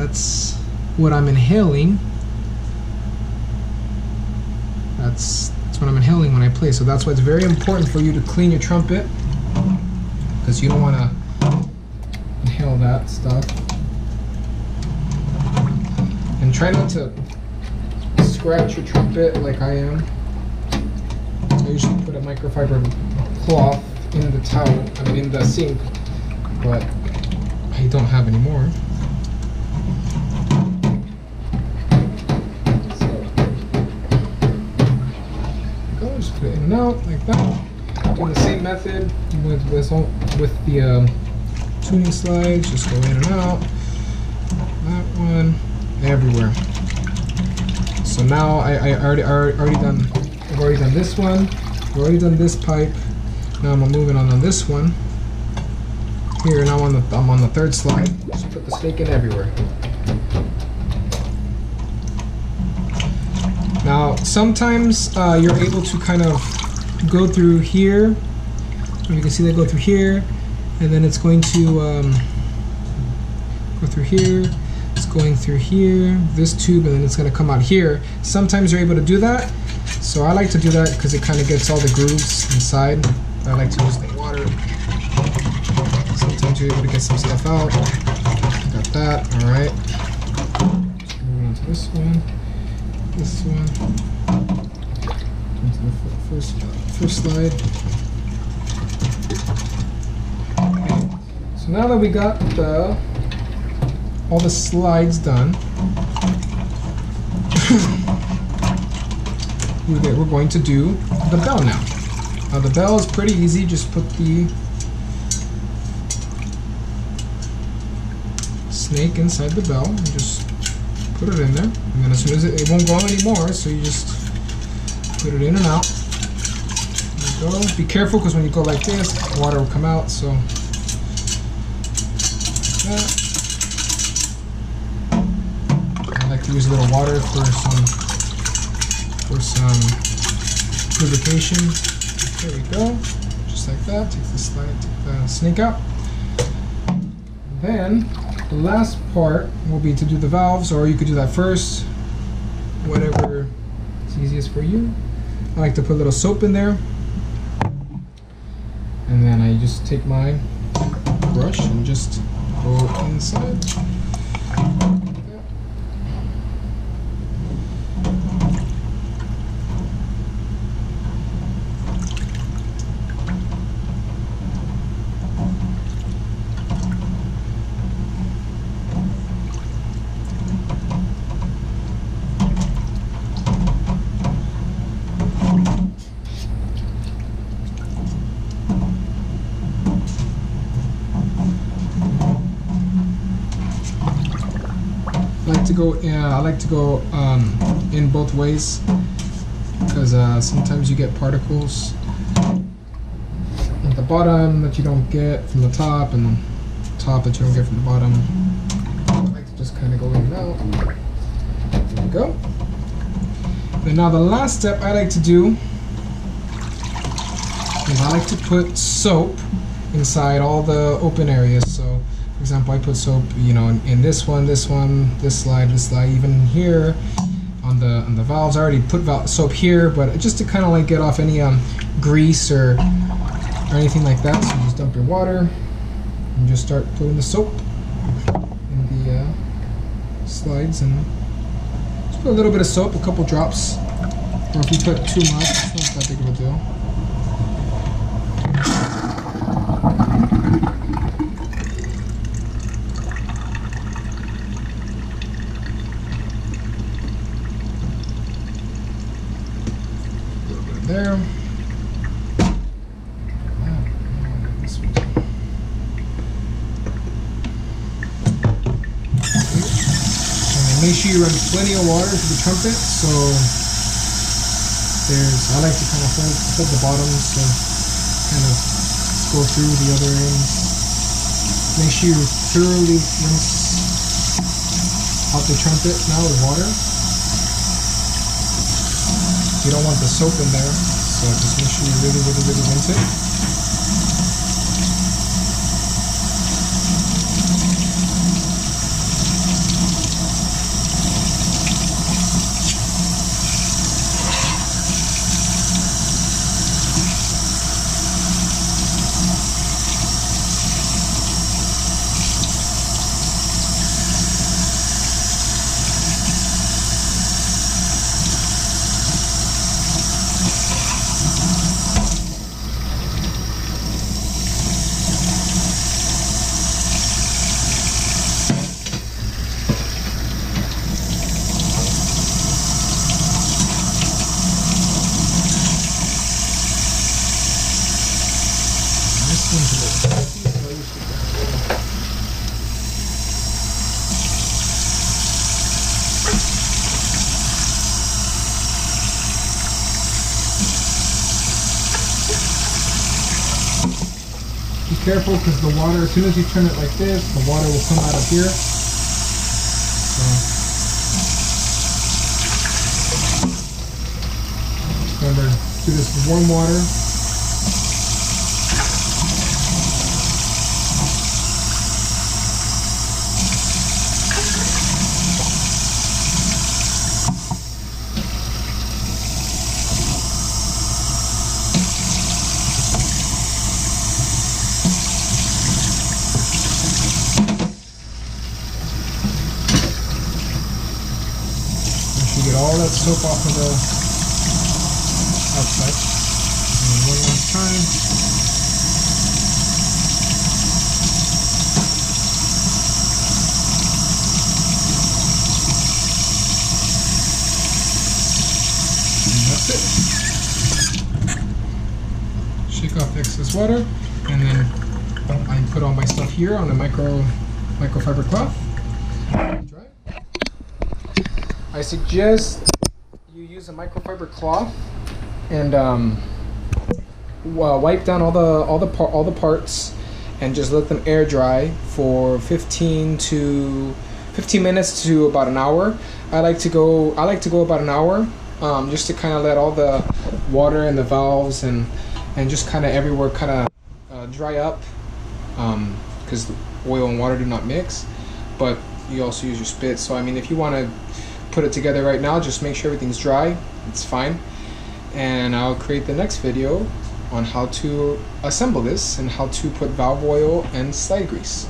That's what I'm inhaling. That's what I'm inhaling when I play. So that's why it's very important for you to clean your trumpet, because you don't want to inhale that stuff. And try not to scratch your trumpet like I am. I usually put a microfiber cloth in the towel, I mean in the sink, but I don't have any more. So, go, just put it in and out like that. Do the same method with the tuning slides. Just go in and out. That one, everywhere. So now I've already done this one. I've already done this pipe. Now I'm moving on this one. Here now I'm on the third slide. Just put the snake in everywhere. Now sometimes you're able to kind of go through here. You can see they go through here, and then it's going to go through here. It's going through here, this tube, and then it's going to come out here. Sometimes you're able to do that. So I like to do that because it kind of gets all the grooves inside. I like to use the water. Sometimes you're able to get some stuff out. Got that, all right. Moving on to this one. Into the first slide. Okay. So now that we got all the slides done, we're going to do the bell now. Now the bell is pretty easy. Just put the snake inside the bell and just put it in there. And then as soon as it won't go anymore, so you just put it in and out. There you go. Be careful, because when you go like this, water will come out. So that. I like to use a little water for some lubrication. There we go, just like that. Take the slide, take the snake out. Then the last part will be to do the valves, or you could do that first, whatever is easiest for you. I like to put a little soap in there, and then I just take my brush and just go inside. I like to go in both ways, because sometimes you get particles at the bottom that you don't get from the top, and top that you don't get from the bottom. I like to just kind of go in and out. There we go. And now the last step I like to do is I like to put soap inside all the open areas. So for example, I put soap, in this one, this slide, even here on the valves. I already put soap here, but just to kind of like get off any grease or anything like that. So you just dump your water and just start putting the soap in the slides, and just put a little bit of soap, a couple drops, or if you put too much, it's not that big of a deal. There. This one. And make sure you run plenty of water to the trumpet. So I like to kind of hold the bottom, so kind of go through the other ends. Make sure you thoroughly rinse out the trumpet now with water. You don't want the soap in there, so just make sure you really rinse it. careful because the water, as soon as you turn it like this, the water will come out of here. So, remember, do this with warm water. Get all that soap off of the outside. And one last time. And that's it. Shake off the excess water, and then I put all my stuff here on the microfiber cloth. Dry. I suggest you use a microfiber cloth and wipe down all the parts and just let them air dry for 15 minutes to about an hour. I like to go about an hour, just to kind of let all the water and the valves and just kind of everywhere kind of dry up, because oil and water do not mix. But you also use your spit. So I mean, if you want to put it together right now, just make sure everything's dry. It's fine. And I'll create the next video on how to assemble this and how to put valve oil and slide grease.